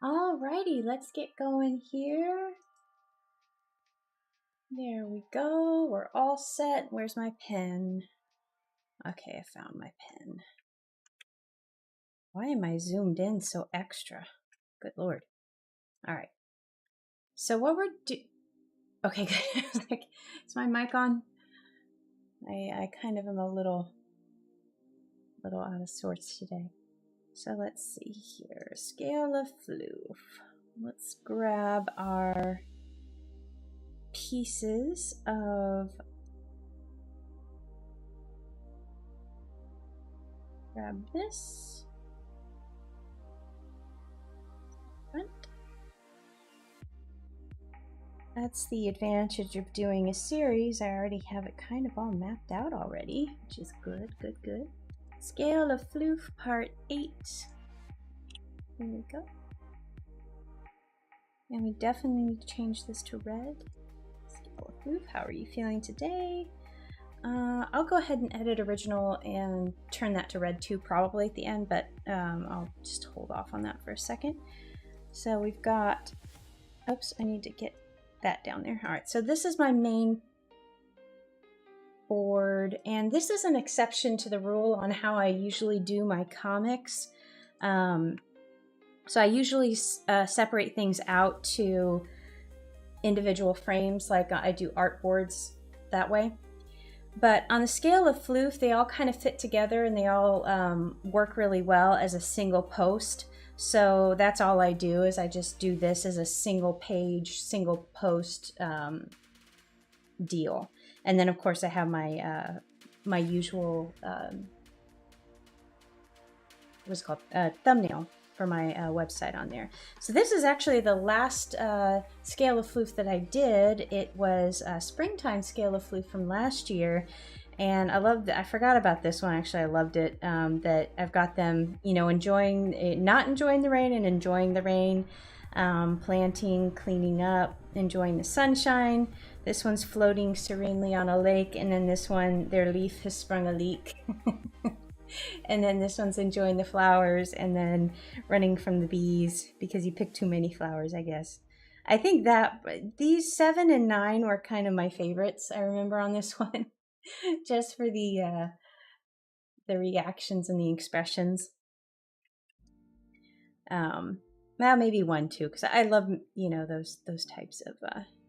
Alrighty, let's get going here. There we go. We're all set. Where's my pen? Okay, I found my pen. Why am I zoomed in so extra? Good Lord. All right. So what we're okay, good. Like, is my mic on? I kind of am a little out of sorts today. So let's see here. Scale of Floof. Let's grab our pieces of grab this front. That's the advantage of doing a series. I already have it kind of all mapped out already, which is good. Scale of Floof part 8. There we go. And we definitely need to change this to red. Scale of Floof, how are you feeling today? I'll go ahead and edit original and turn that to red too, probably at the end, but I'll just hold off on that for a second. So we've got, oops, I need to get that down there. All right, so this is my main board, and this is an exception to the rule on how I usually do my comics. So I usually separate things out to individual frames, like I do art boards that way. But on the scale of Floof, they all kind of fit together and they all work really well as a single post. So that's all I do, is I just do this as a single page, single post deal. And then of course I have my my usual what's it called, thumbnail for my website on there. So this is actually the last scale of Floof that I did. It was a springtime scale of Floof from last year, and I loved it. I forgot about this one, actually. I loved it. That I've got them, you know, enjoying it, not enjoying the rain and enjoying the rain, planting, cleaning up, enjoying the sunshine. This one's floating serenely on a lake, and then this one, their leaf has sprung a leak. And then this one's enjoying the flowers and then running from the bees because you picked too many flowers, I guess. I think that these 7 and 9 were kind of my favorites, I remember, on this one. Just for the reactions and the expressions. Well, maybe 1 too, because I love, you know, those types of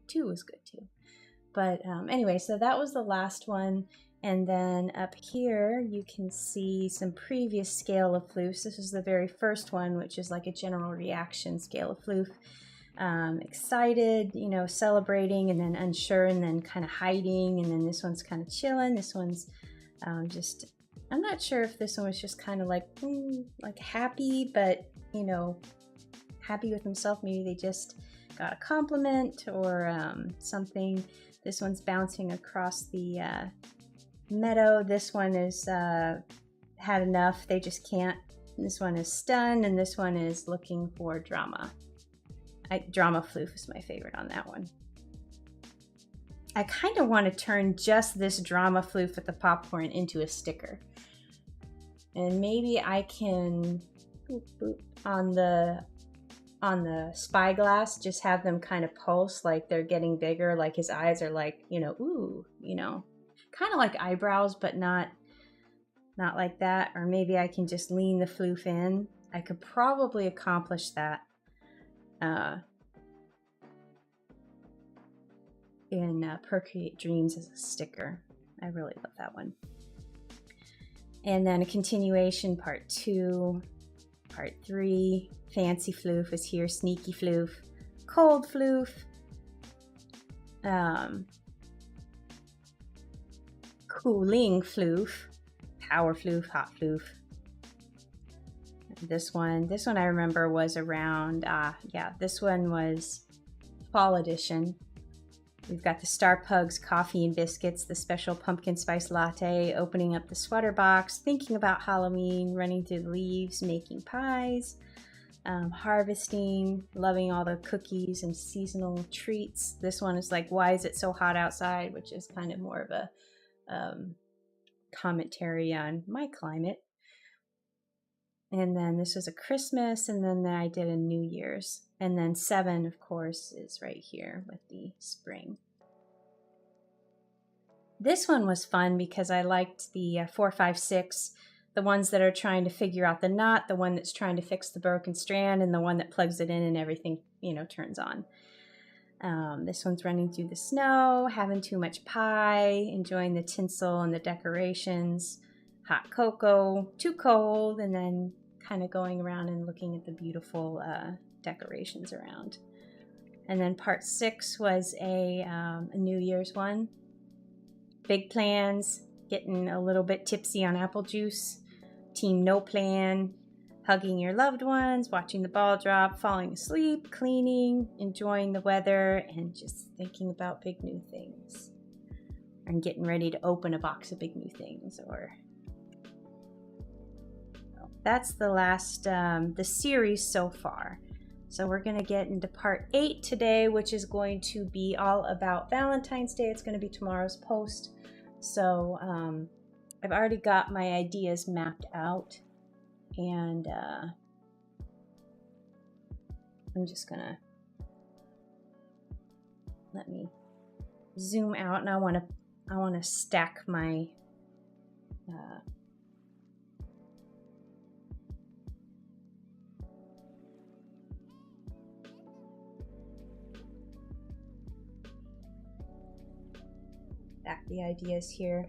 2 was good too. But anyway, so that was the last one. And then up here, you can see some previous scale of Floofs. This is the very first one, which is like a general reaction scale of Floof. Excited, you know, celebrating, and then unsure, and then kind of hiding. And then this one's kind of chilling. This one's just, I'm not sure if this one was just kind of like happy, but, you know, happy with himself. Maybe they just got a compliment or something. This one's bouncing across the meadow. This one is had enough, they just can't. This one is stunned, and this one is looking for drama. Drama Floof is my favorite on that one. I kind of want to turn just this drama Floof with the popcorn into a sticker, and maybe I can on the spyglass just have them kind of pulse, like they're getting bigger, like his eyes are like, you know, ooh, you know, kind of like eyebrows, but not like that. Or maybe I can just lean the Floof in. I could probably accomplish that in Procreate Dreams as a sticker. I really love that one. And then a continuation, part 2, part 3. Fancy Floof is here, sneaky Floof, cold Floof, cooling Floof, power Floof, hot Floof. This one I remember was around, yeah, this one was fall edition. We've got the Star Pugs coffee and biscuits, the special pumpkin spice latte, opening up the sweater box, thinking about Halloween, running through the leaves, making pies, harvesting, loving all the cookies and seasonal treats. This one is like, why is it so hot outside, which is kind of more of a commentary on my climate. And then this was a Christmas, and then I did a New Year's. And then 7, of course, is right here with the spring. This one was fun because I liked the 4, 5, 6, the ones that are trying to figure out the knot, the one that's trying to fix the broken strand, and the one that plugs it in and everything, you know, turns on. This one's running through the snow, having too much pie, enjoying the tinsel and the decorations, hot cocoa, too cold, and then kind of going around and looking at the beautiful decorations around. And then part 6 was a New Year's one. Big plans, getting a little bit tipsy on apple juice, team no plan, hugging your loved ones, watching the ball drop, falling asleep, cleaning, enjoying the weather, and just thinking about big new things. And getting ready to open a box of big new things. Or that's the last, the series so far. So we're going to get into part 8 today, which is going to be all about Valentine's Day. It's going to be tomorrow's post. So I've already got my ideas mapped out. And I'm just going to let me zoom out. And I want to stack my the ideas here.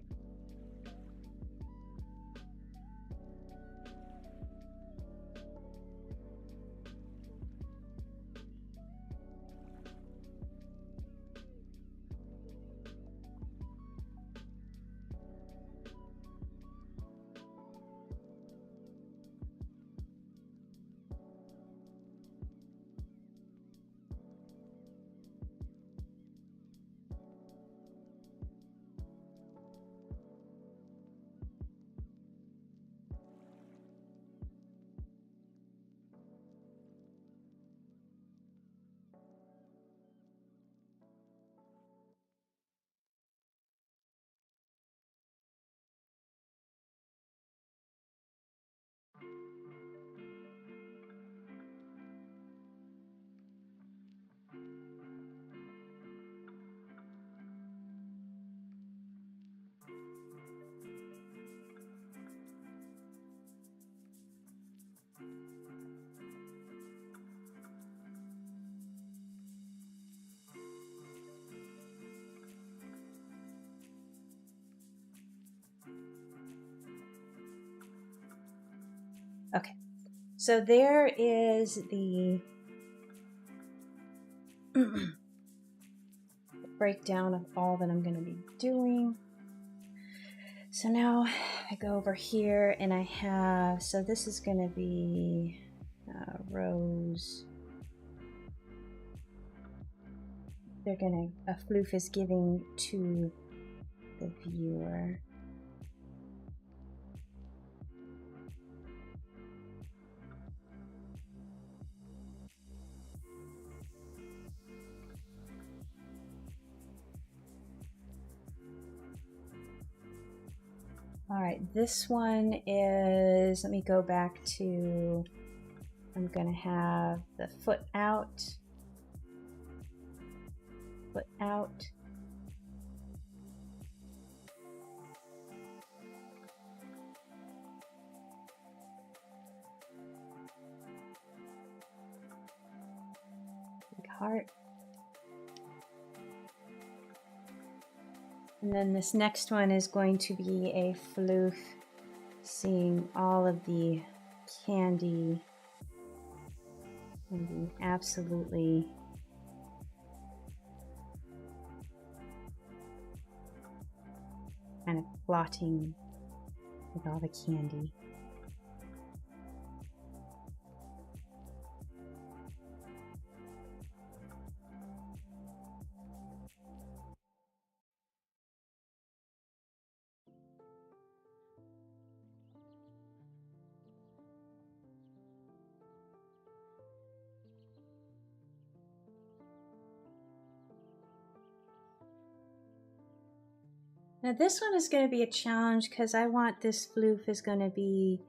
Okay, so there is the breakdown of all that I'm going to be doing. So now I go over here and I have, so this is going to be rows. They're going to, a floof is giving to the viewer. All right, this one is, let me go back to, I'm going to have the foot out, big heart. And then this next one is going to be a floof, seeing all of the candy and being absolutely kind of plotting with all the candy. Now this one is going to be a challenge because I want this floof is going to be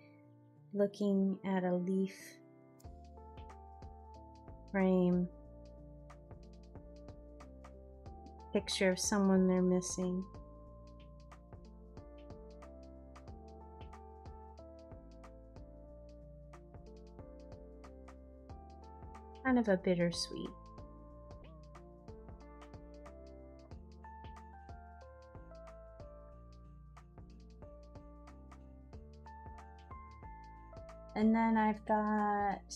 looking at a leaf frame picture of someone they're missing. Kind of a bittersweet. And then I've got,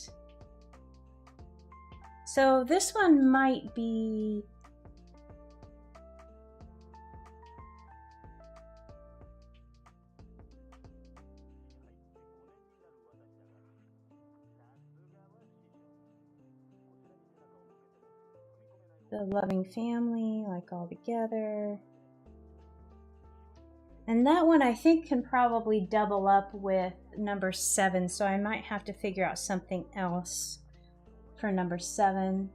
so this one might be the loving family, like all together. And that one I think can probably double up with number 7, so I might have to figure out something else for number 7.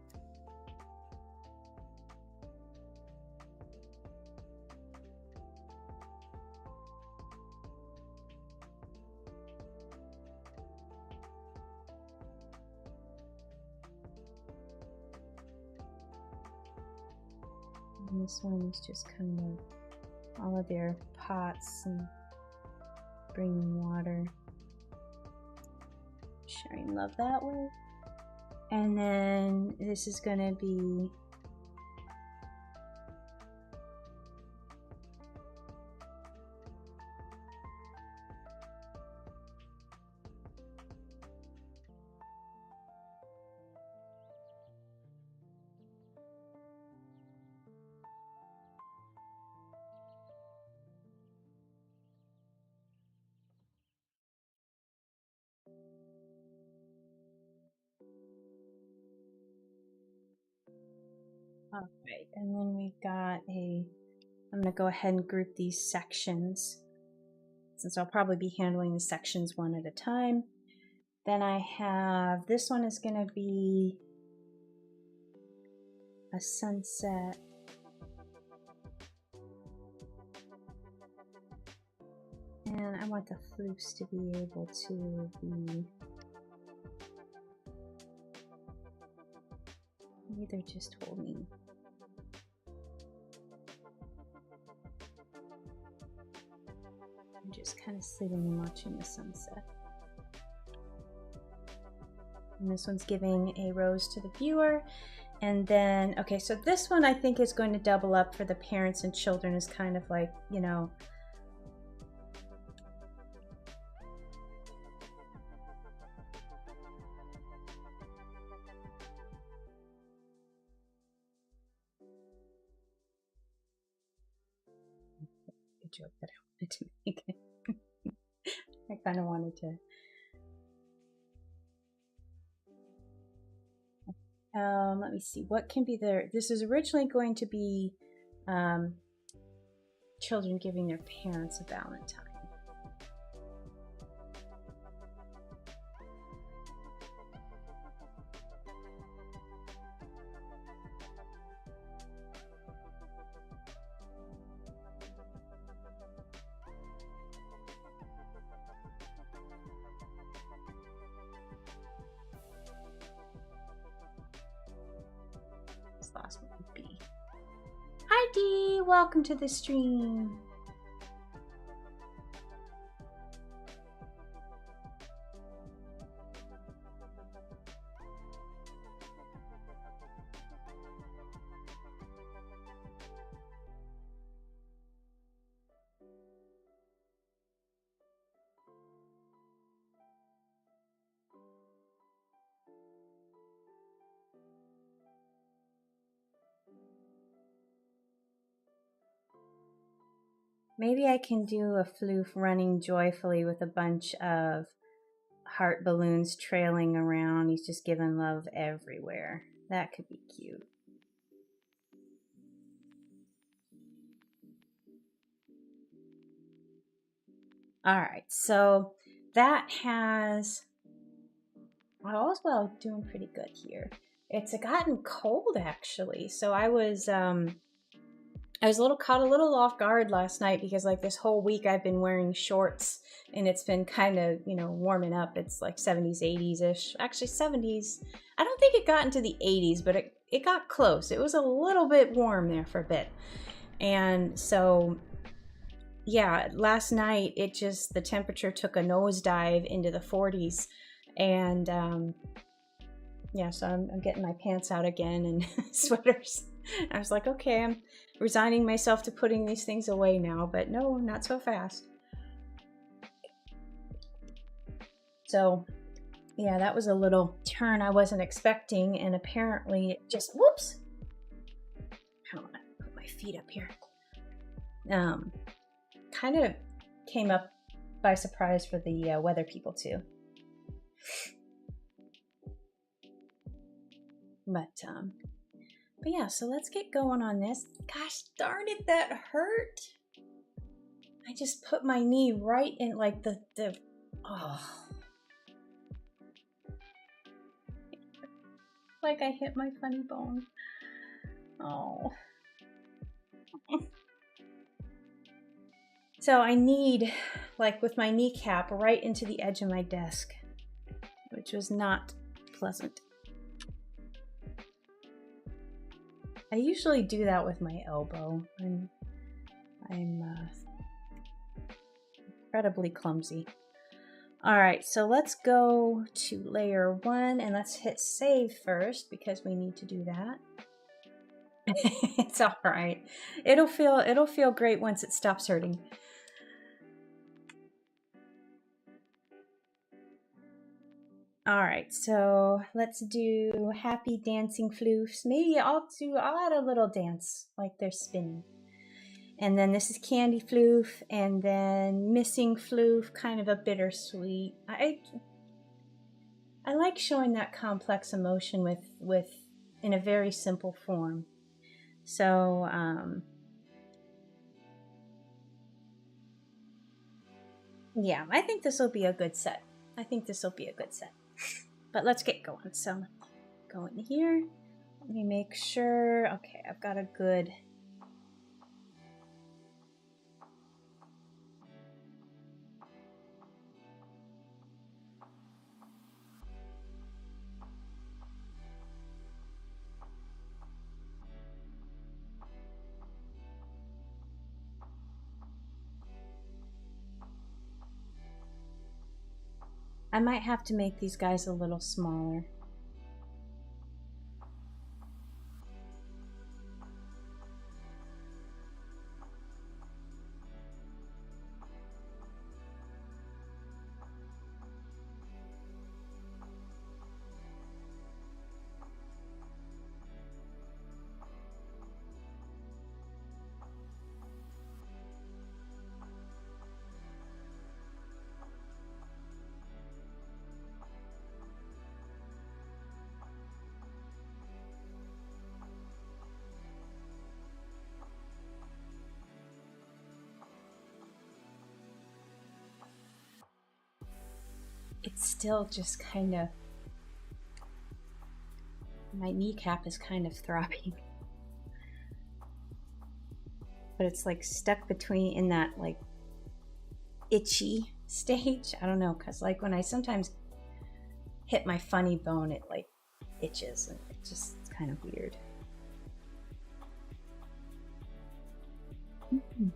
And this one's just kind of all of their pots and bringing water, sharing love that way. And then this is going to be all right, and then we've got I'm going to go ahead and group these sections, since I'll probably be handling the sections one at a time. Then I have, this one is going to be a sunset. And I want the floofs to be able to be, maybe they're just holding. I'm just kind of sitting and watching the sunset. And this one's giving a rose to the viewer. And then, okay, so this one I think is going to double up for the parents and children, is kind of like, you know, a joke that I wanted to make. I kind of wanted to. Let me see, what can be there? This is originally going to be children giving their parents a Valentine. Last one would be. Hi Dee, welcome to the stream. Maybe I can do a floof running joyfully with a bunch of heart balloons trailing around. He's just giving love everywhere. That could be cute. All right, so that has, all's well, doing pretty good here. It's gotten cold actually. So I was I was caught a little off guard last night because like this whole week I've been wearing shorts and it's been kind of, you know, warming up. It's like 70s, 80s-ish. Actually 70s. I don't think it got into the 80s, but it got close. It was a little bit warm there for a bit. And so, yeah, last night the temperature took a nosedive into the 40s. And yeah, so I'm getting my pants out again and sweaters. I was like, okay, I'm resigning myself to putting these things away now, but no, not so fast. So yeah, that was a little turn I wasn't expecting, and apparently it just, whoops. I don't want to put my feet up here. Kind of came up by surprise for the weather people too. But yeah, so let's get going on this. Gosh darn it, that hurt. I just put my knee right in like the oh. Like I hit my funny bone. Oh. So I need, like with my kneecap right into the edge of my desk, which was not pleasant. I usually do that with my elbow. I'm incredibly clumsy. All right, so let's go to layer 1 and let's hit save first because we need to do that. It's all right. It'll feel great once it stops hurting. All right, so let's do happy dancing floofs. Maybe I'll add a little dance like they're spinning. And then this is candy floof, and then missing floof, kind of a bittersweet. I like showing that complex emotion with in a very simple form. So yeah, I think this will be a good set. But let's get going. So go in here. Let me make sure. Okay, I've got a good. I might have to make these guys a little smaller. It's still just kind of, my kneecap is kind of throbbing. But it's like stuck between in that like itchy stage. I don't know, because like when I sometimes hit my funny bone, it like itches and it's kind of weird. Mm-hmm.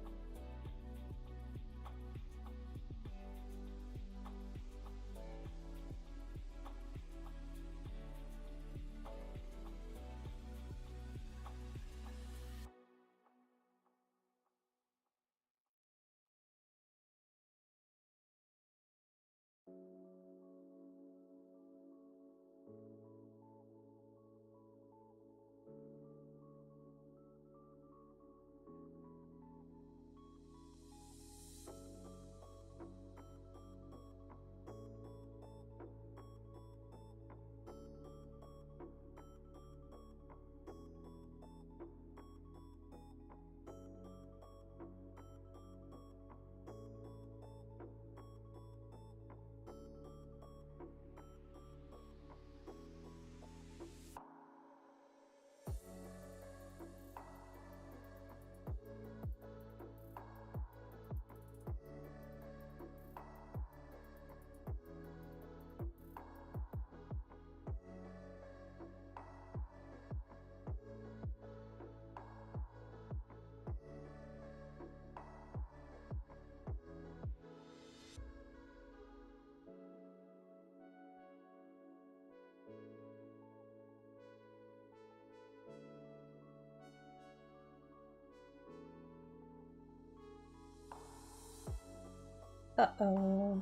Uh-oh.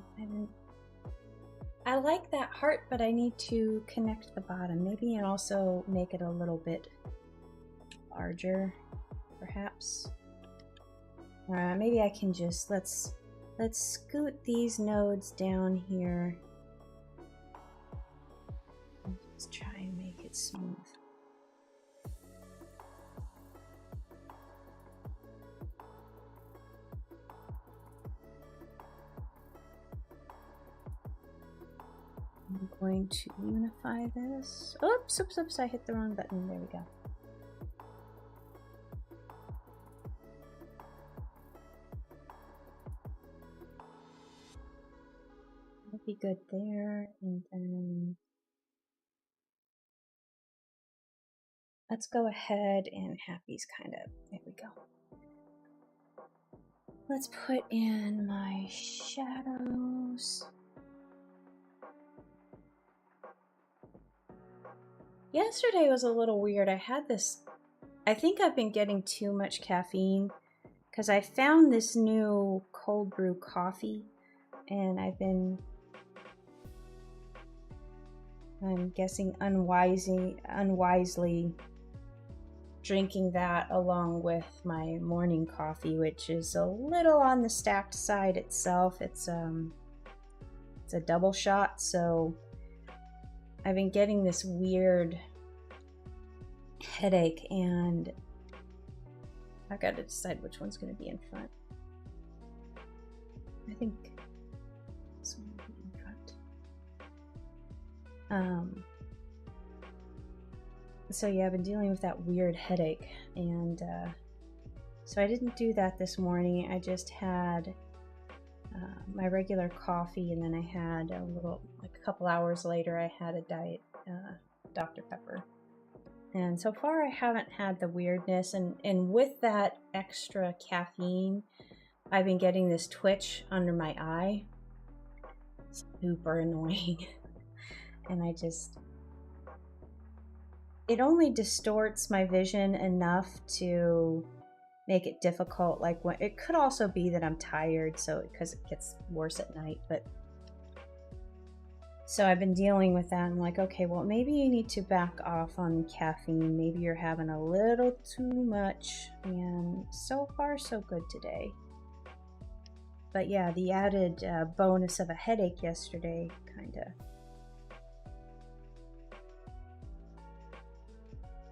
I like that heart, but I need to connect the bottom. Maybe and also make it a little bit larger, perhaps. Maybe I can just, let's scoot these nodes down here. Let's try and make it smooth. I'm going to unify this. Oops, oops, oops, I hit the wrong button. There we go. That'll be good there, and then let's go ahead and have these kind of, there we go. Let's put in my shadows. Yesterday was a little weird. I had this, I think I've been getting too much caffeine because I found this new cold brew coffee and I'm guessing unwisely drinking that along with my morning coffee, which is a little on the stacked side itself. It's a double shot, so I've been getting this weird headache and I've got to decide which one's going to be in front. I think this one will be in front. So yeah, I've been dealing with that weird headache, and so I didn't do that this morning. I just had my regular coffee, and then I had a little, like a couple hours later, I had a diet Dr. Pepper. And so far I haven't had the weirdness, and with that extra caffeine, I've been getting this twitch under my eye. Super annoying. And it only distorts my vision enough to make it difficult. Like, when it could also be that I'm tired, so because it gets worse at night. But so I've been dealing with that. I'm like, okay, well, maybe you need to back off on caffeine. Maybe you're having a little too much. And so far, so good today. But yeah, the added bonus of a headache yesterday kind of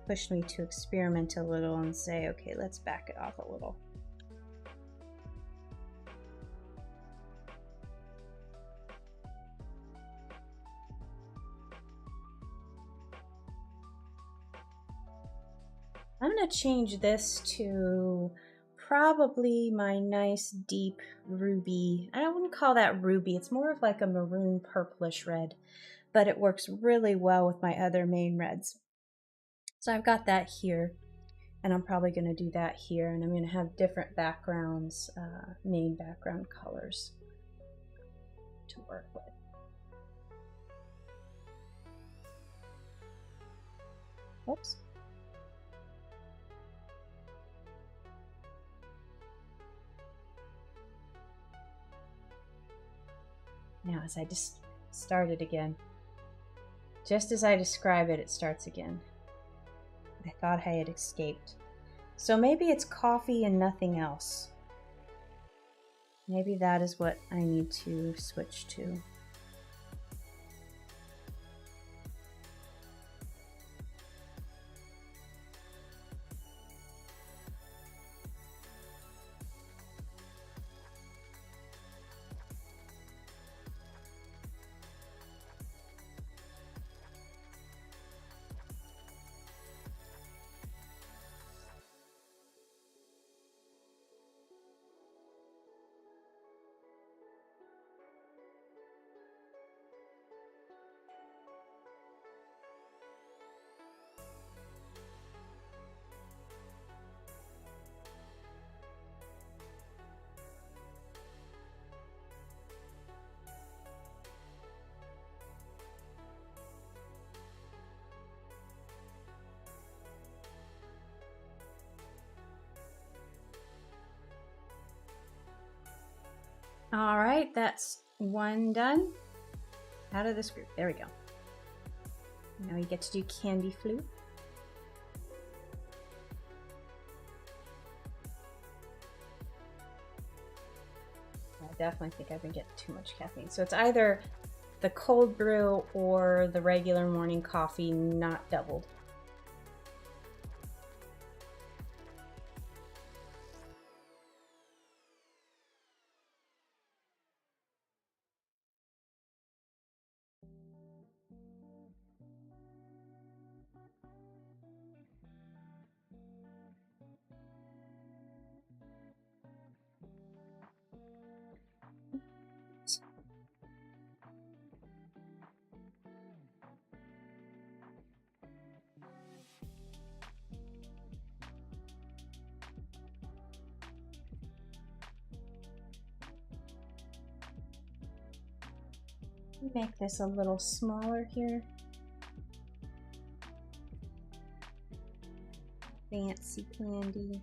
pushed me to experiment a little and say, okay, let's back it off a little. I'm going to change this to probably my nice deep ruby. I wouldn't call that ruby. It's more of like a maroon purplish red, but it works really well with my other main reds. So I've got that here, and I'm probably going to do that here, and I'm going to have different backgrounds, main background colors to work with. Whoops. Now, as I just started again, just as I describe it, it starts again. I thought I had escaped. So maybe it's coffee and nothing else. Maybe that is what I need to switch to. right, that's one done. Out of this group. There we go. Now we get to do Candy Floof. I definitely think I've been getting too much caffeine. So it's either the cold brew or the regular morning coffee, not doubled. Make this a little smaller here. Fancy candy.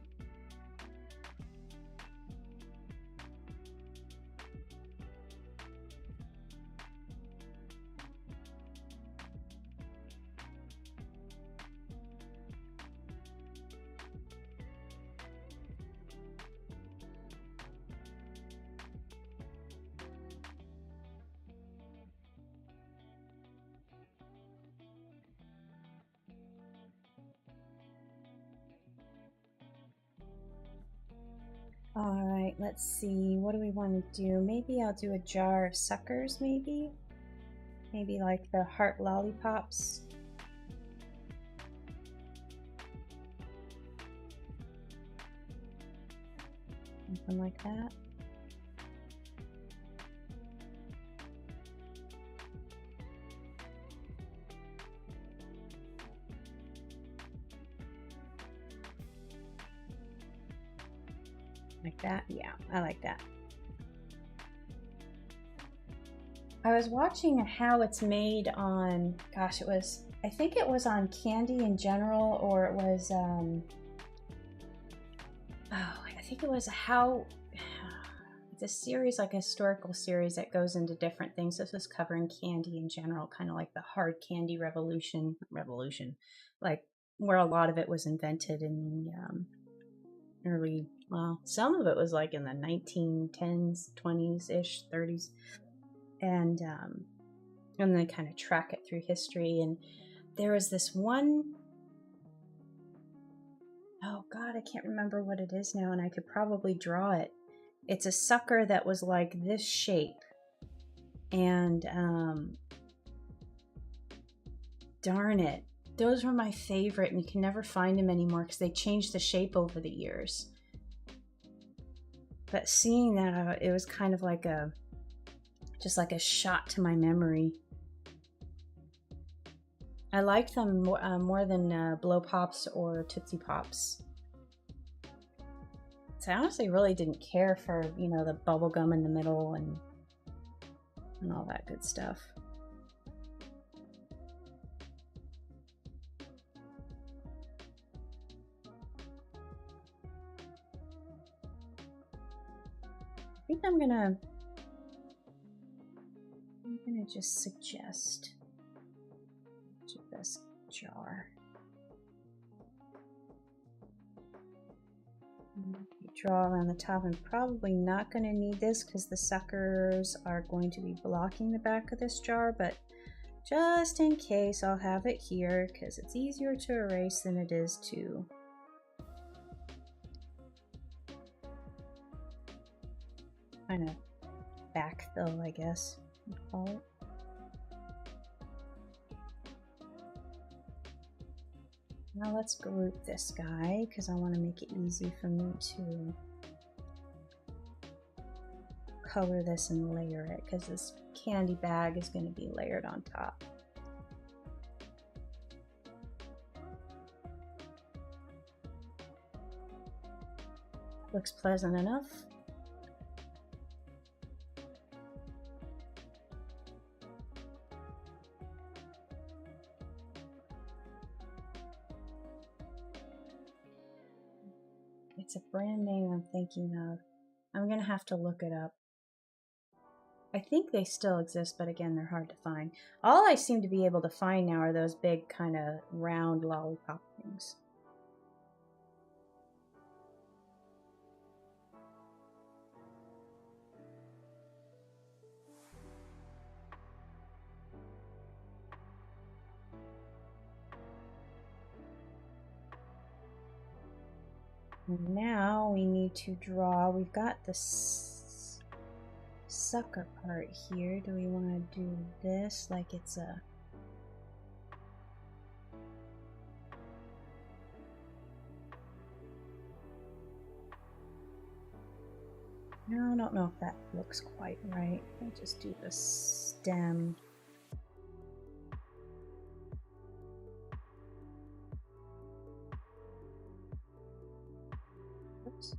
All right, let's see. What do we want to do? Maybe I'll do a jar of suckers, maybe? Maybe like the heart lollipops. Something like that. Like that? Yeah, I like that. I was watching how it's made on, gosh, I think it was on Candy in General, or it was, I think it was it's a series, like a historical series that goes into different things. This was covering candy in general, kind of like the hard candy revolution, like where a lot of it was invented in the early, well, some of it was like in the 1910s, 20s-ish, 30s. And then kind of track it through history. And there was this one, oh God, I can't remember what it is now, and I could probably draw it. It's a sucker that was like this shape. And darn it, those were my favorite, and you can never find them anymore because they changed the shape over the years. But seeing that, it was kind of like just like a shot to my memory. I liked them more than Blow Pops or Tootsie Pops. So I honestly really didn't care for, the bubble gum in the middle and all that good stuff. I think I'm gonna just suggest to this jar. Draw around the top. I'm probably not going to need this because the suckers are going to be blocking the back of this jar, but just in case, I'll have it here because it's easier to erase than it is to kind of backfill, I guess you'd call it. Now let's group this guy because I want to make it easy for me to color this and layer it, because this candy bag is going to be layered on top. Looks pleasant enough. It's a brand name I'm thinking of. I'm gonna have to look it up. I think they still exist, but again, they're hard to find. All I seem to be able to find now are those big kind of round lollipop things. Now we need to draw, we've got this sucker part here. Do we want to do this like it's a... No, I don't know if that looks quite right. I'll just do the stem. Oops.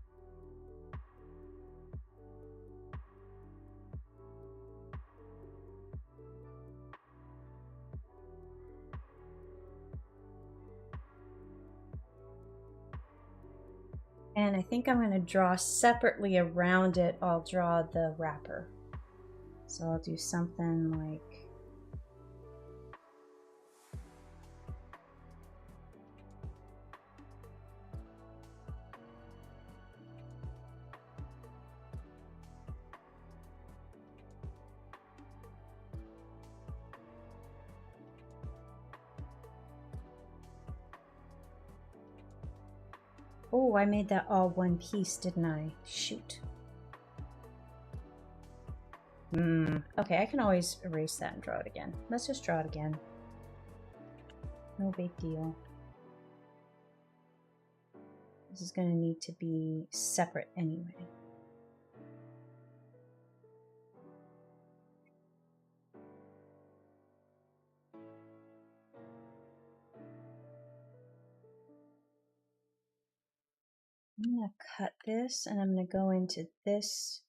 And I think I'm going to draw separately around it. I'll draw the wrapper. So I'll do something like... Oh, I made that all one piece, didn't I? Shoot. Okay, I can always erase that and draw it again. Let's just draw it again. No big deal. This is going to need to be separate anyway. I'm going to cut this and I'm going to go into this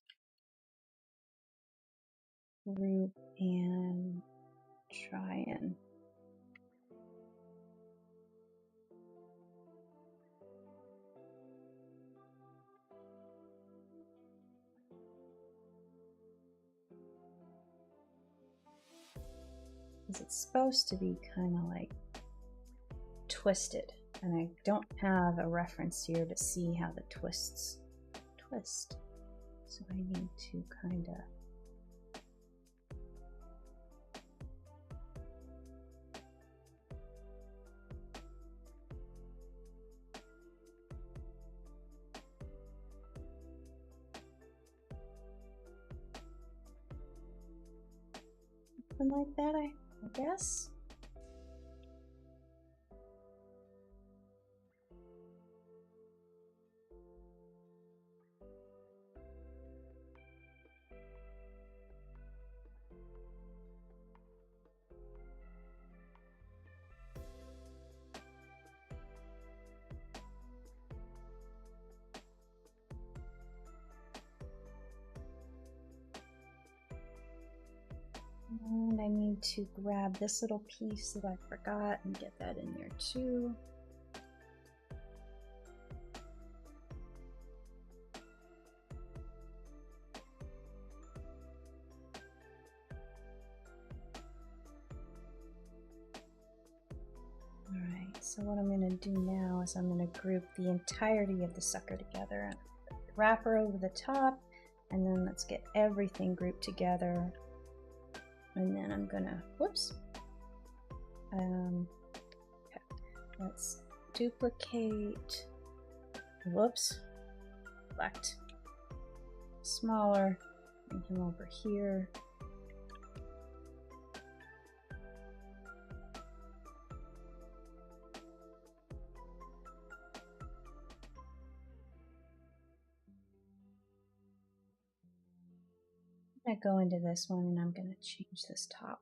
group and try and it's supposed to be kind of like twisted, and I don't have a reference here to see how the twists twist, so I need to kind of something like that, I guess. And I need to grab this little piece that I forgot and get that in there too. Alright, so what I'm going to do now is I'm going to group the entirety of the sucker together. Wrapper over the top, and then let's get everything grouped together. And then I'm gonna, whoops, okay. Let's duplicate, whoops, select smaller, bring him over here. I'm gonna go into this one and I'm gonna change this top.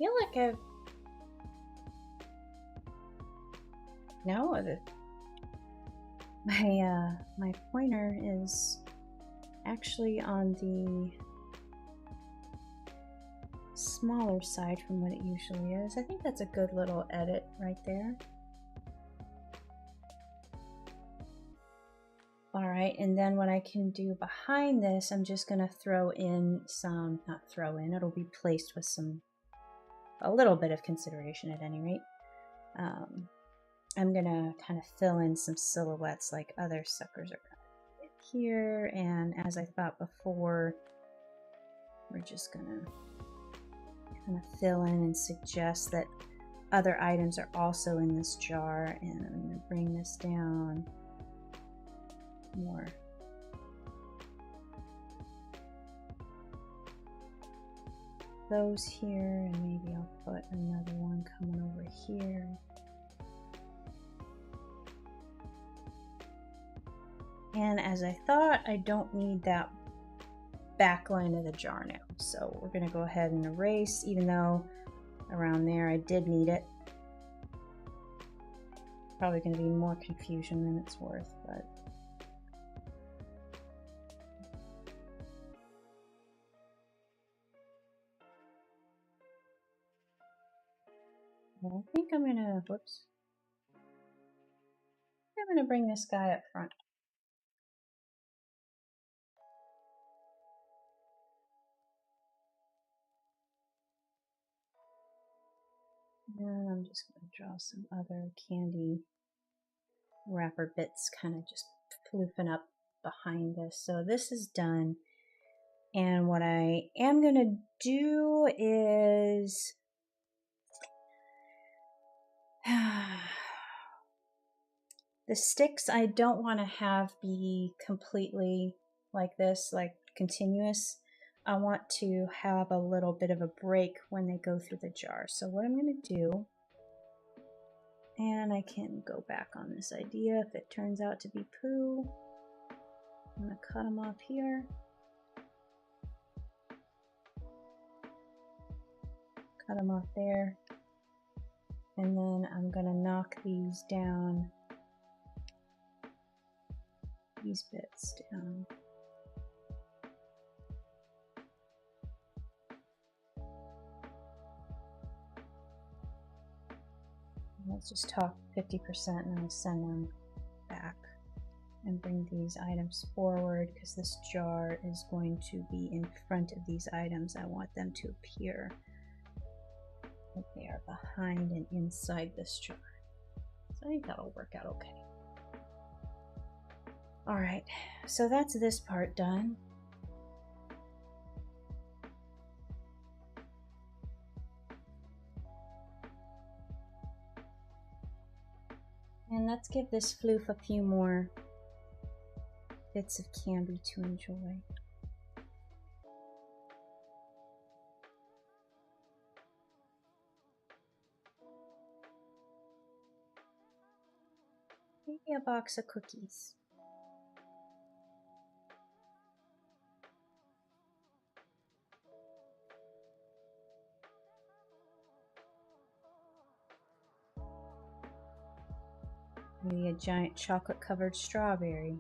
feel like I've no my pointer is actually on the smaller side from what it usually is. I think that's a good little edit right there. All right, and then what I can do behind this, I'm just gonna throw in some, not throw in, it'll be placed with a little bit of consideration at any rate. I'm gonna kind of fill in some silhouettes like other suckers are here, and as I thought before, we're just gonna kind of fill in and suggest that other items are also in this jar, and I'm gonna bring this down more. Those here, and maybe I'll put another one coming over here. And as I thought, I don't need that back line of the jar now. So we're gonna go ahead and erase, even though around there I did need it. Probably gonna be more confusion than it's worth, but. I think I'm gonna, whoops. I'm gonna bring this guy up front. And I'm just gonna draw some other candy wrapper bits kind of just floofing up behind this. So this is done. And what I am gonna do is the sticks I don't want to have be completely like this, like continuous. I want to have a little bit of a break when they go through the jar. So what I'm going to do, and I can go back on this idea if it turns out to be poo, I'm going to cut them off here. Cut them off there. And then I'm going to knock these down, these bits down. Let's just talk 50% and I'll send them back and bring these items forward because this jar is going to be in front of these items. I want them to appear like they are behind and inside this jar. So I think that'll work out okay. All right, so that's this part done. And let's give this floof a few more bits of candy to enjoy. Maybe a box of cookies. Maybe a giant chocolate covered strawberry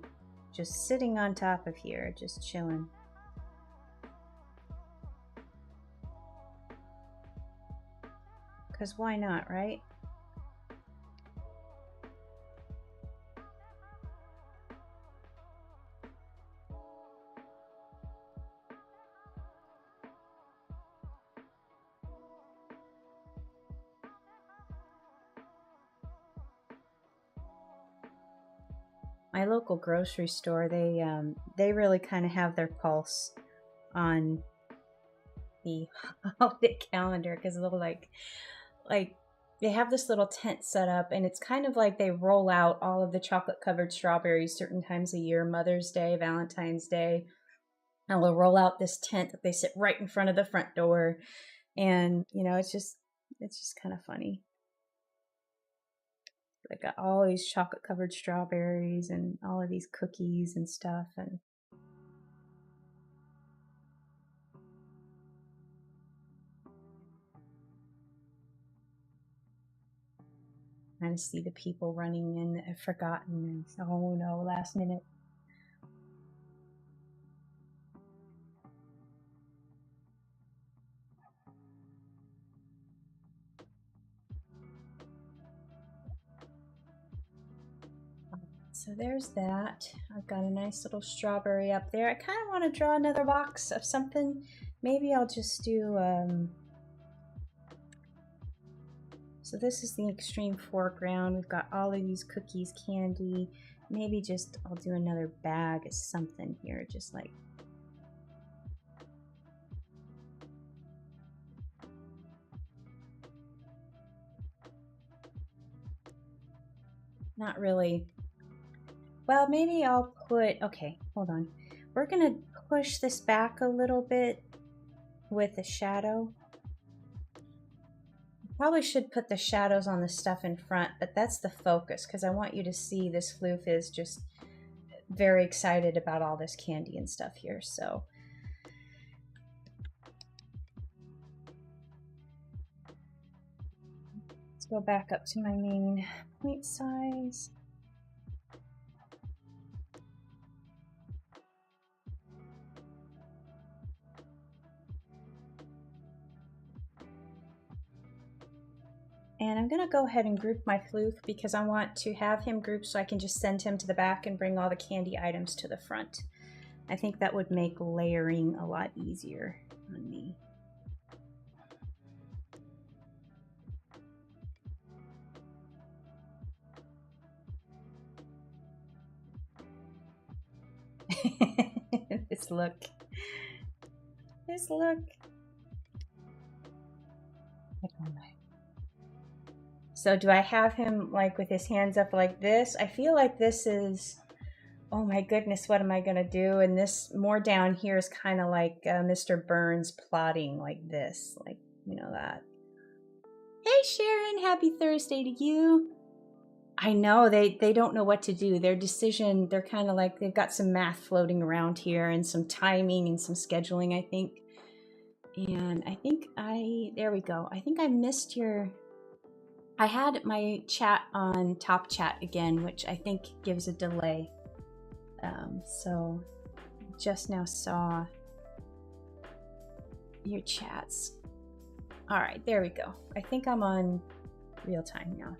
just sitting on top of here, just chilling. Because why not, right? My local grocery store, they really kind of have their pulse on the holiday calendar because they'll like they have this little tent set up, and it's kind of like they roll out all of the chocolate covered strawberries certain times a year, Mother's Day, Valentine's Day, and they'll roll out this tent that they sit right in front of the front door, and you know, it's just kind of funny. They got all these chocolate covered strawberries and all of these cookies and stuff, and kind of see the people running and have forgotten, and oh no, last minute. So there's that. I've got a nice little strawberry up there. I kind of want to draw another box of something. Maybe I'll just do, so this is the extreme foreground. We've got all of these cookies, candy. Maybe just I'll do another bag of something here, just like. Not really. Well, maybe I'll put, okay, hold on. We're gonna push this back a little bit with the shadow. Probably should put the shadows on the stuff in front, but that's the focus because I want you to see this Floof is just very excited about all this candy and stuff here. So let's go back up to my main point size. And I'm going to go ahead and group my Floof because I want to have him grouped so I can just send him to the back and bring all the candy items to the front. I think that would make layering a lot easier on me. This look. This look. So do I have him like with his hands up like this? I feel like this is, oh my goodness, what am I gonna do? And this more down here is kind of like Mr. Burns plotting like this, like, you know that. Hey Sharon, happy Thursday to you. I know they don't know what to do. Their decision, they're kind of like, they've got some math floating around here and some timing and some scheduling, I think. And I think there we go. I think I missed your, I had my chat on top chat again, which I think gives a delay. So just now saw your chats. All right, there we go. I think I'm on real time now.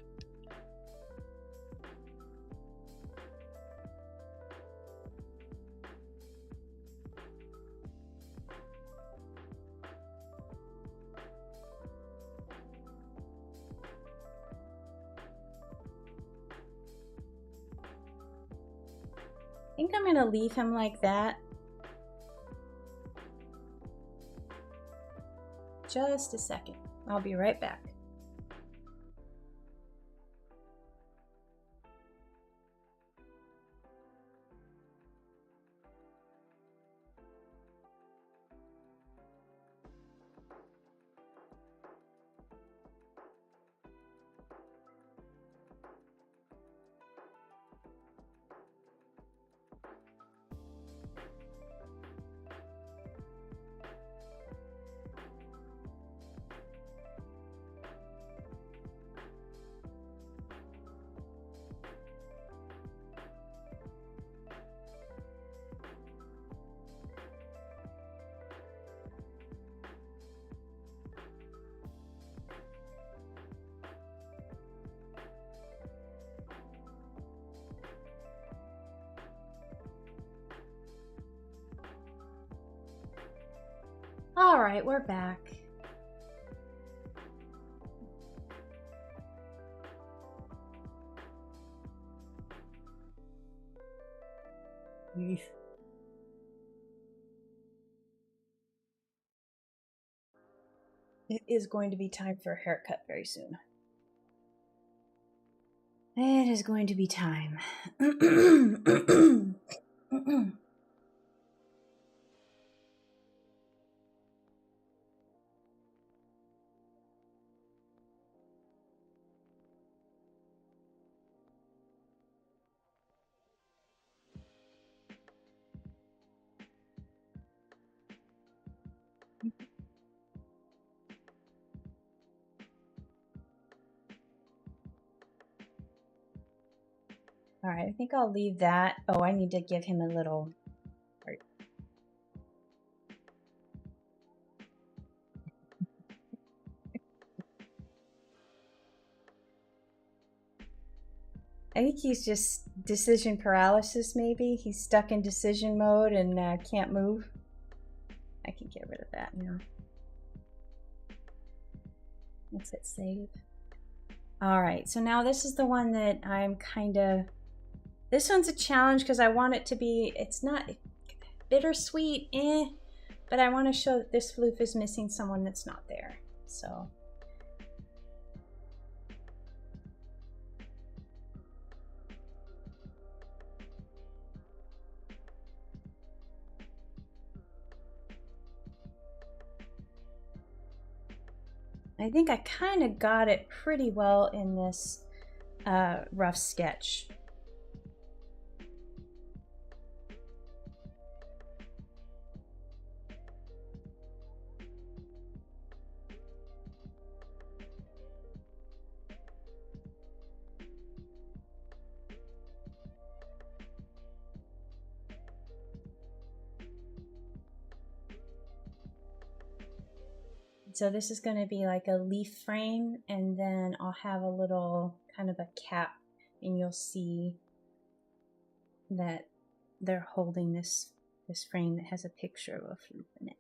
I think I'm gonna leave him like that. Just a second. I'll be right back. All right, we're back. It is going to be time for a haircut very soon. It is going to be time. All right, I think I'll leave that. Oh, I need to give him a little heart. I think he's just decision paralysis, maybe. He's stuck in decision mode and can't move. I can get rid of that now. Let's hit save. All right, so now this is the one that I'm kind of... This one's a challenge because I want it to be... It's not bittersweet, but I want to show that this floof is missing someone that's not there. So... I think I kind of got it pretty well in this rough sketch. So this is going to be like a leaf frame, and then I'll have a little kind of a cap, and you'll see that they're holding this frame that has a picture of a floof in it.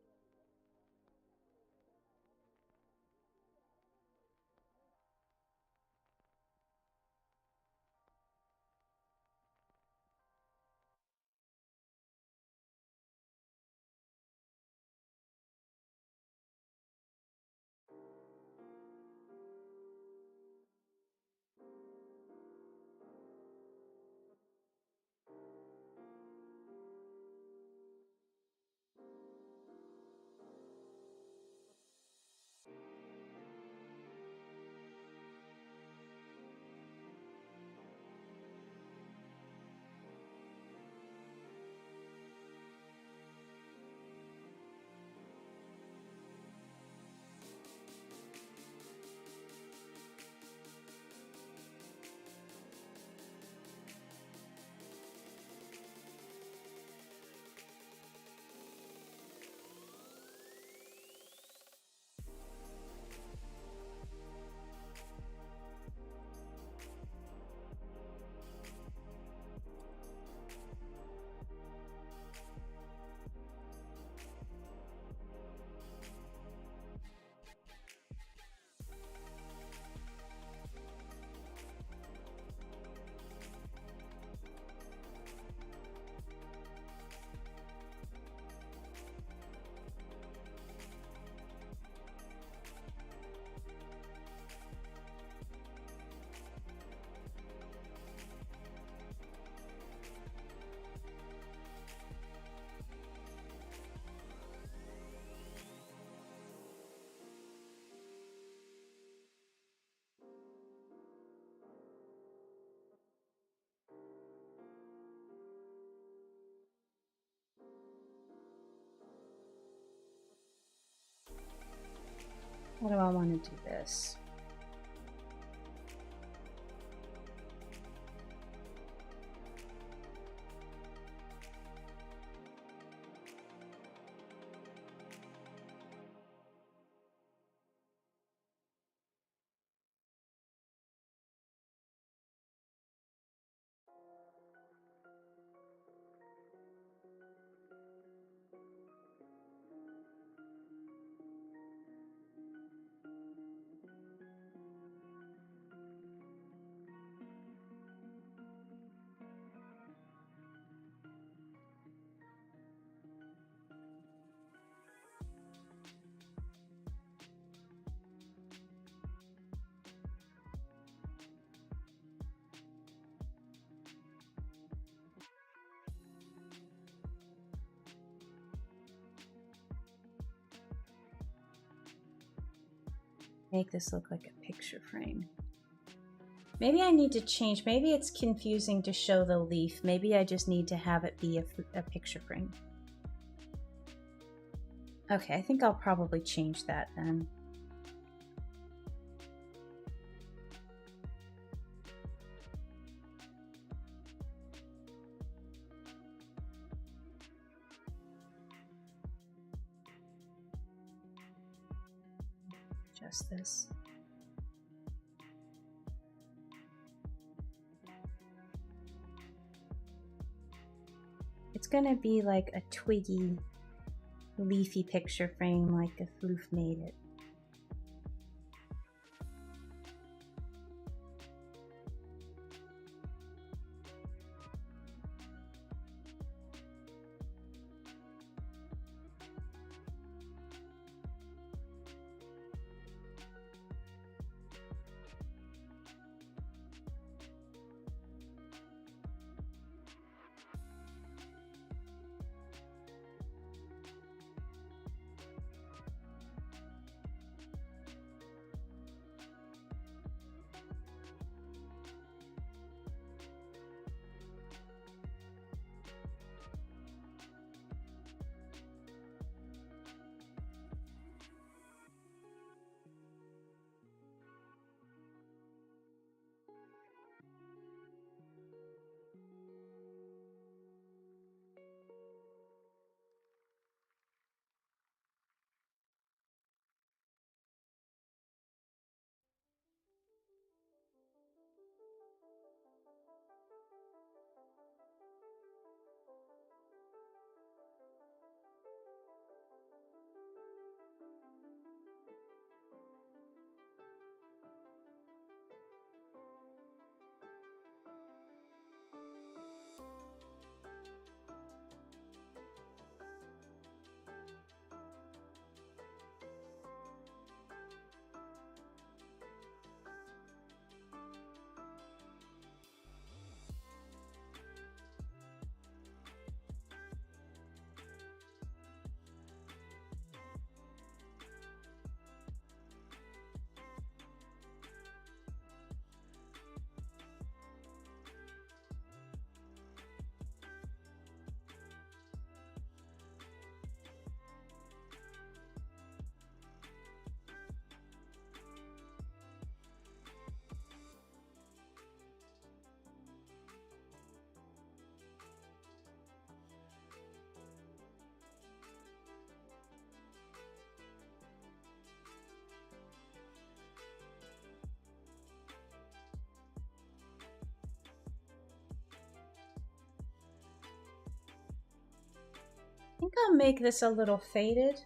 How do I want to do this? Make this look like a picture frame. Maybe I need to change. Maybe it's confusing to show the leaf. Maybe I just need to have it be a picture frame. Okay, I think I'll probably change that then. adjust this. It's gonna be like a twiggy, leafy picture frame like the Floof made it. I think I'll make this a little faded.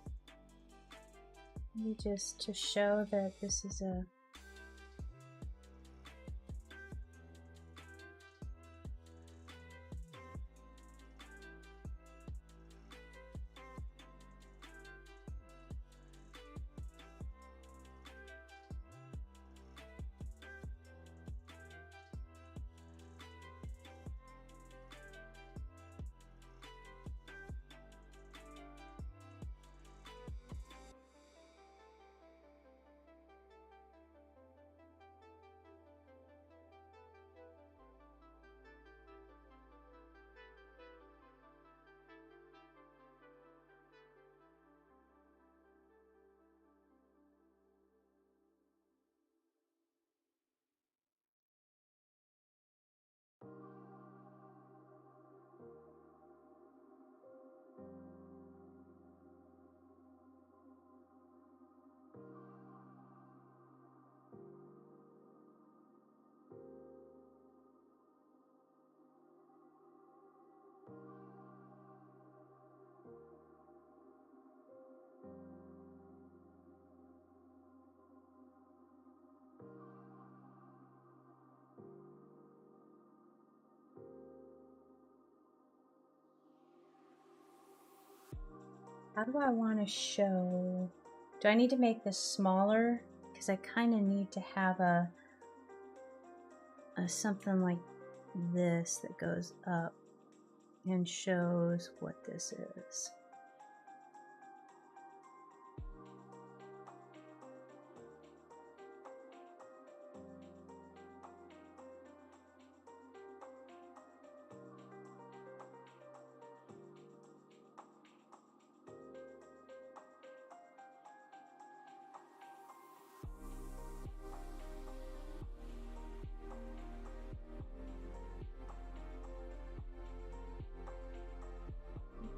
Maybe just to show that this is a how do I want to show? Do I need to make this smaller? Because I kind of need to have a something like this that goes up and shows what this is.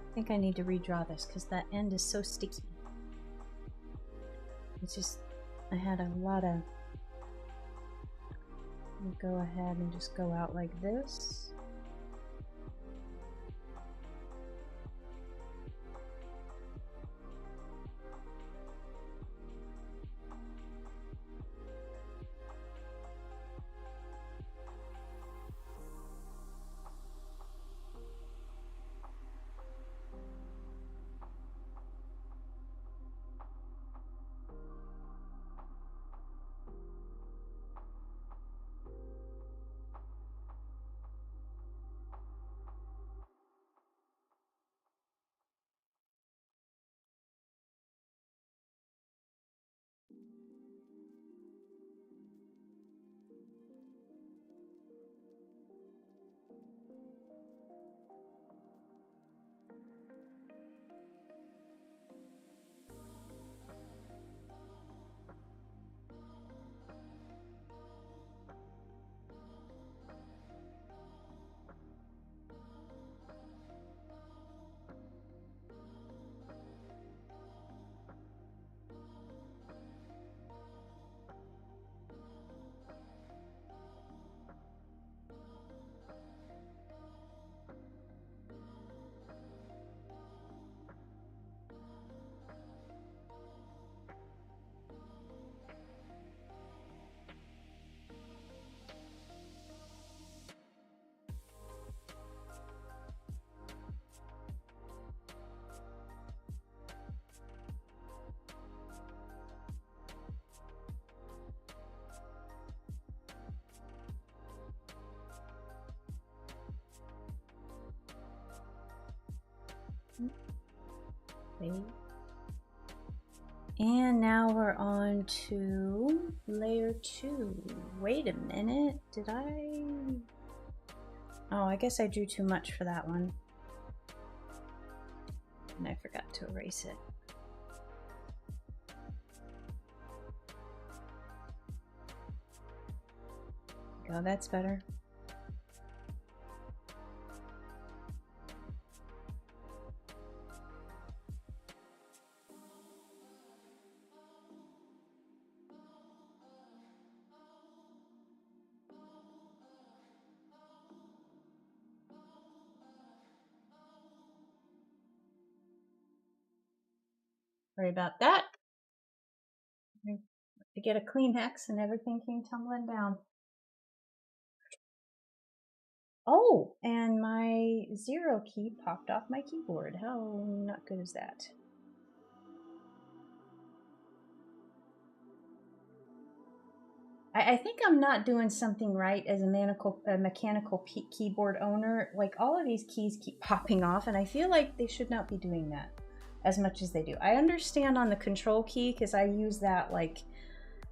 I think I need to redraw this because that end is so sticky. It's just I had a lot of, go ahead and just go out like this. Okay. And now we're on to layer 2. Wait a minute, did I? Oh, I guess I drew too much for that one. And I forgot to erase it. Go, that's better. Sorry about that. To get a clean hex and everything came tumbling down. Oh, and my 0 key popped off my keyboard. How not good is that? I think I'm not doing something right as a mechanical keyboard owner. Like, all of these keys keep popping off, and I feel like they should not be doing that as much as they do. I understand on the control key, because I use that, like,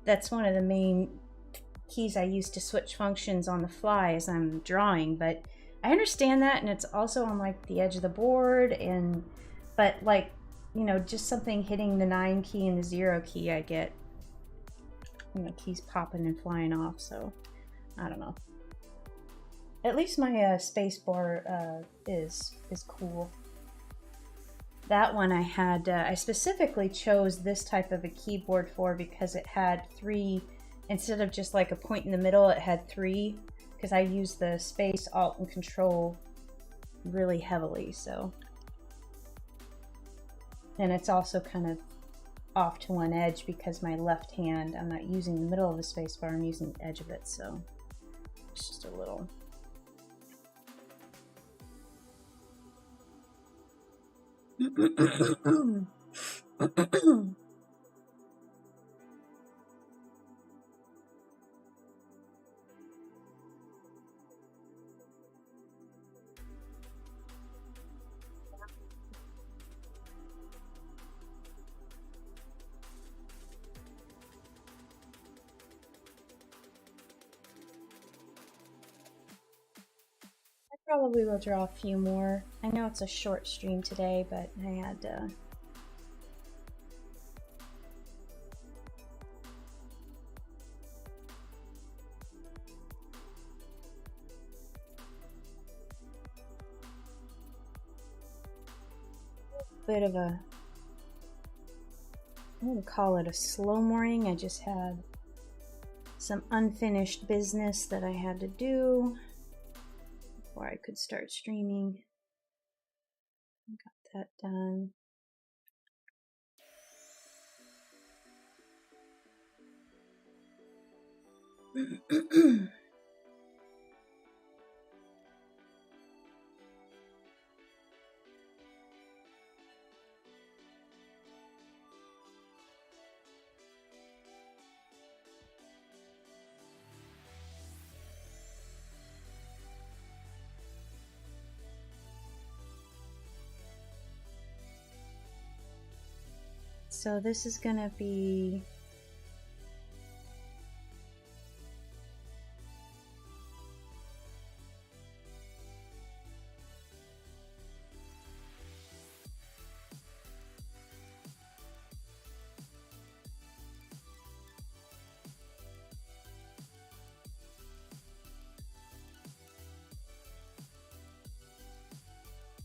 that's one of the main keys I use to switch functions on the fly as I'm drawing, but I understand that, and it's also on, like, the edge of the board, but, like, you know, just something hitting the 9 key and the 0 key, I get, you know, keys popping and flying off, so I don't know. At least my space bar is cool. That one I had, I specifically chose this type of a keyboard for because it had 3, instead of just like a point in the middle, it had 3, because I use the space, alt, and control really heavily, so. And it's also kind of off to one edge because my left hand, I'm not using the middle of the space bar, I'm using the edge of it, so it's just a little. Probably will draw a few more. I know it's a short stream today, but I had a I wouldn't call it a slow morning. I just had some unfinished business that I had to do before I could start streaming. Got that done. So this is going to be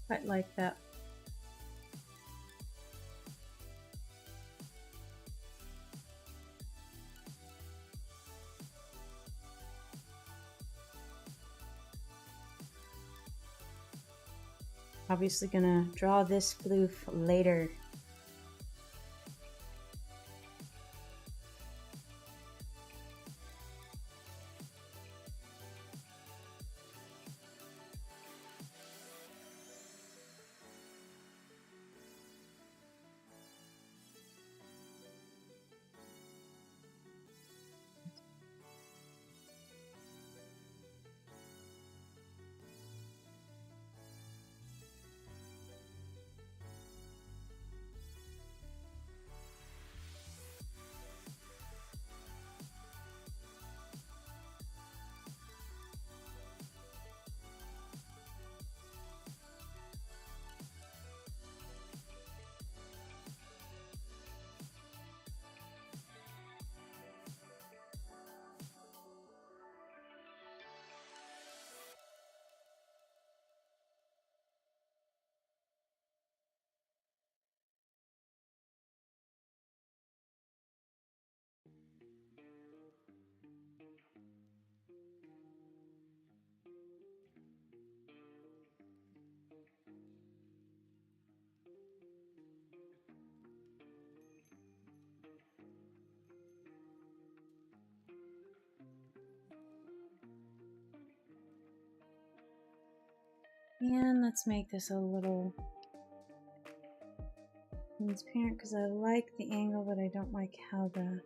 quite like that. Obviously gonna draw this floof later. And let's make this a little transparent because I like the angle, but I don't like how the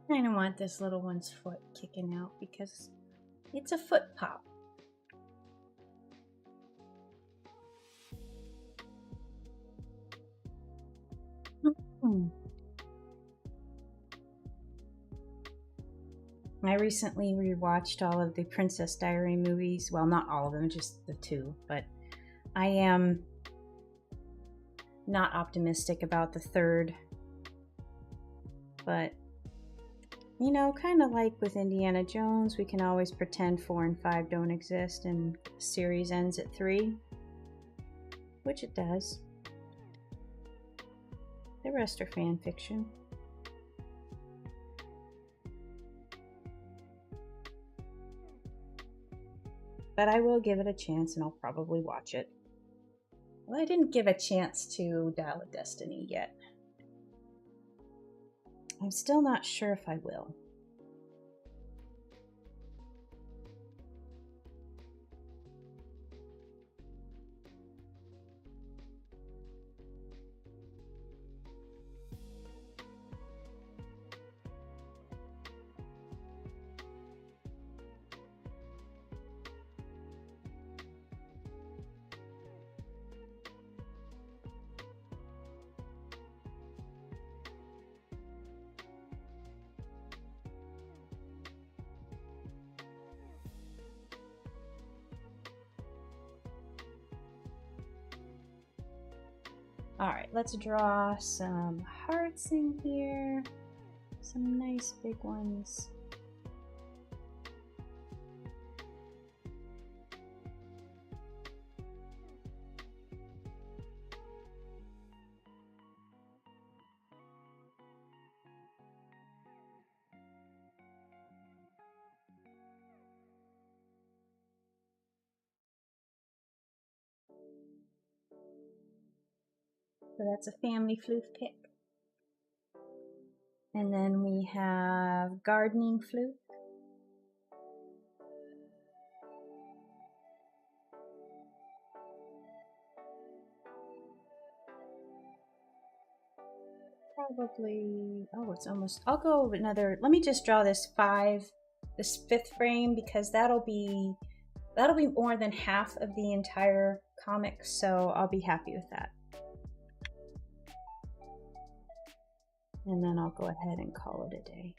I kind of want this little one's foot kicking out because it's a foot pop. I recently rewatched all of the Princess Diary movies. Well, not all of them, just the 2. But I am not optimistic about the 3rd. But, you know, kind of like with Indiana Jones, we can always pretend 4 and 5 don't exist and the series ends at 3. Which it does. The rest are fan fiction. But I will give it a chance and I'll probably watch it. Well, I didn't give a chance to Dial of Destiny yet. I'm still not sure if I will. All right, let's draw some hearts in here. Some nice big ones. So that's a family floof pick. And then we have gardening floof. Probably, oh, it's almost, I'll go another, let me just draw this 5th frame, because that'll be more than half of the entire comic, so I'll be happy with that. And then I'll go ahead and call it a day.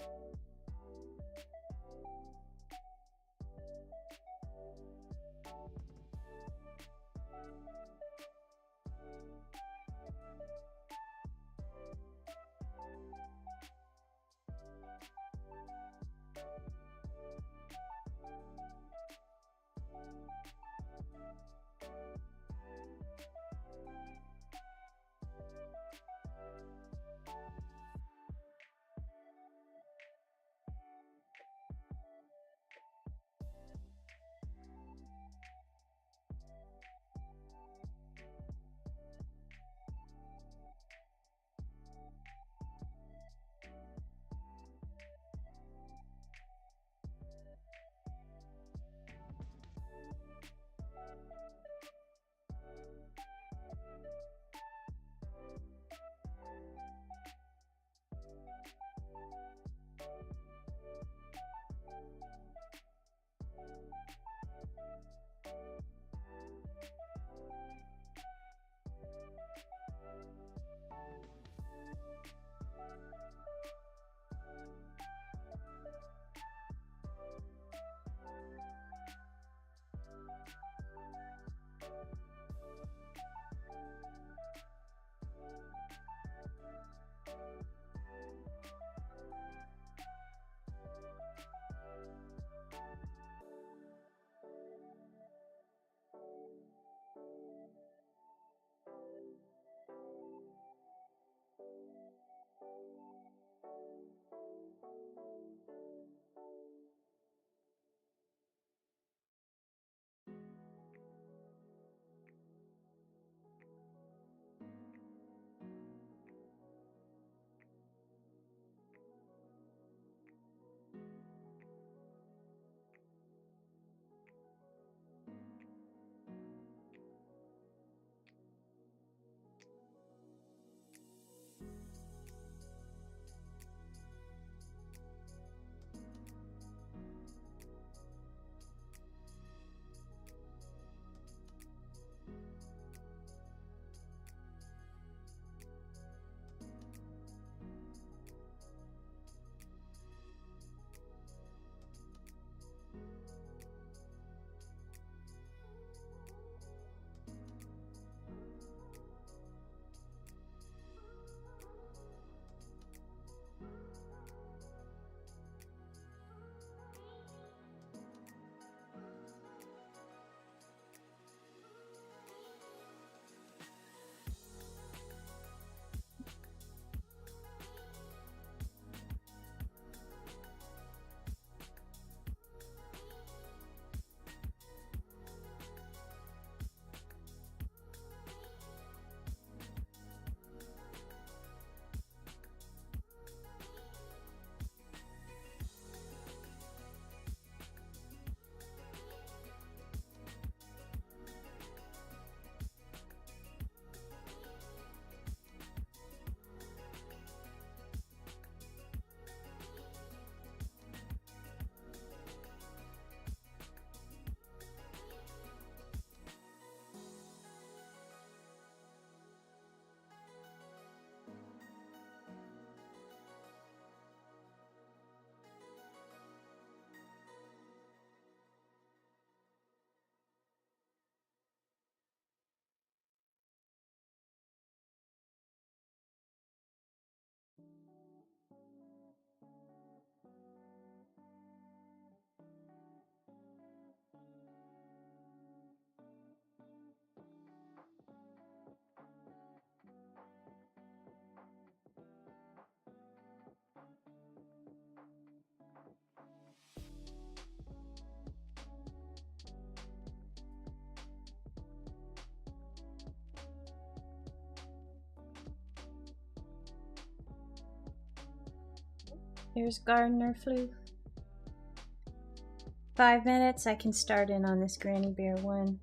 Here's Gardener Floof. 5 minutes, I can start in on this Granny Bear one.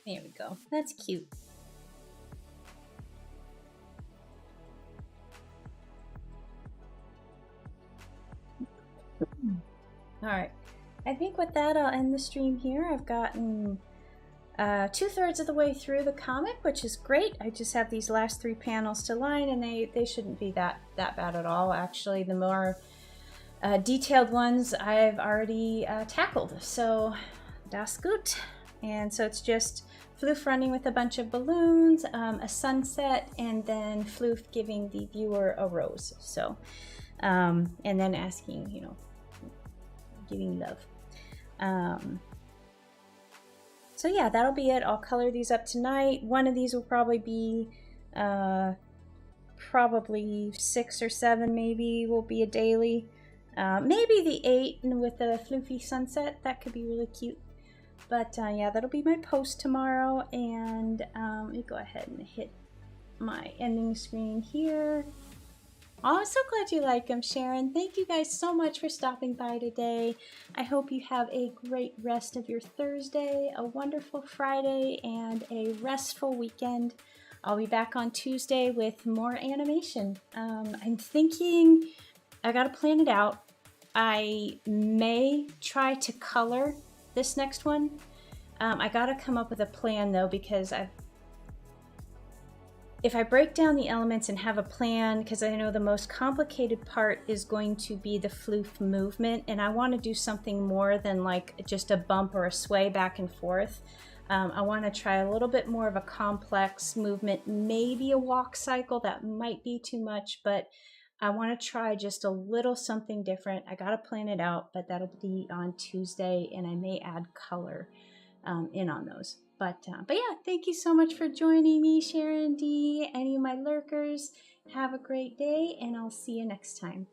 There we go. That's cute. All right. I think with that, I'll end the stream here. I've gotten 2/3 of the way through the comic, which is great. I just have these last 3 panels to line, and they shouldn't be that bad at all. Actually, the more detailed ones I've already tackled. So das gut. And so it's just Floof running with a bunch of balloons, a sunset, and then Floof giving the viewer a rose. So, and then asking, you know, giving love. So yeah, that'll be it. I'll color these up tonight. One of these will probably be probably 6 or 7 maybe will be a daily. Maybe the 8 with the floofy sunset, that could be really cute. But yeah, that'll be my post tomorrow. And let me go ahead and hit my ending screen here. Oh, I'm so glad you like them, Sharon. Thank you guys so much for stopping by today. I hope you have a great rest of your Thursday, a wonderful Friday, and a restful weekend. I'll be back on Tuesday with more animation. I'm thinking I gotta plan it out. I may try to color this next one. I gotta come up with a plan though, because if I break down the elements and have a plan, because I know the most complicated part is going to be the floof movement, and I want to do something more than like just a bump or a sway back and forth. I want to try a little bit more of a complex movement, maybe a walk cycle. That might be too much, but I want to try just a little something different. I got to plan it out, but that'll be on Tuesday, and I may add color in on those. But yeah, thank you so much for joining me, Sharon D, any of my lurkers. Have a great day, and I'll see you next time.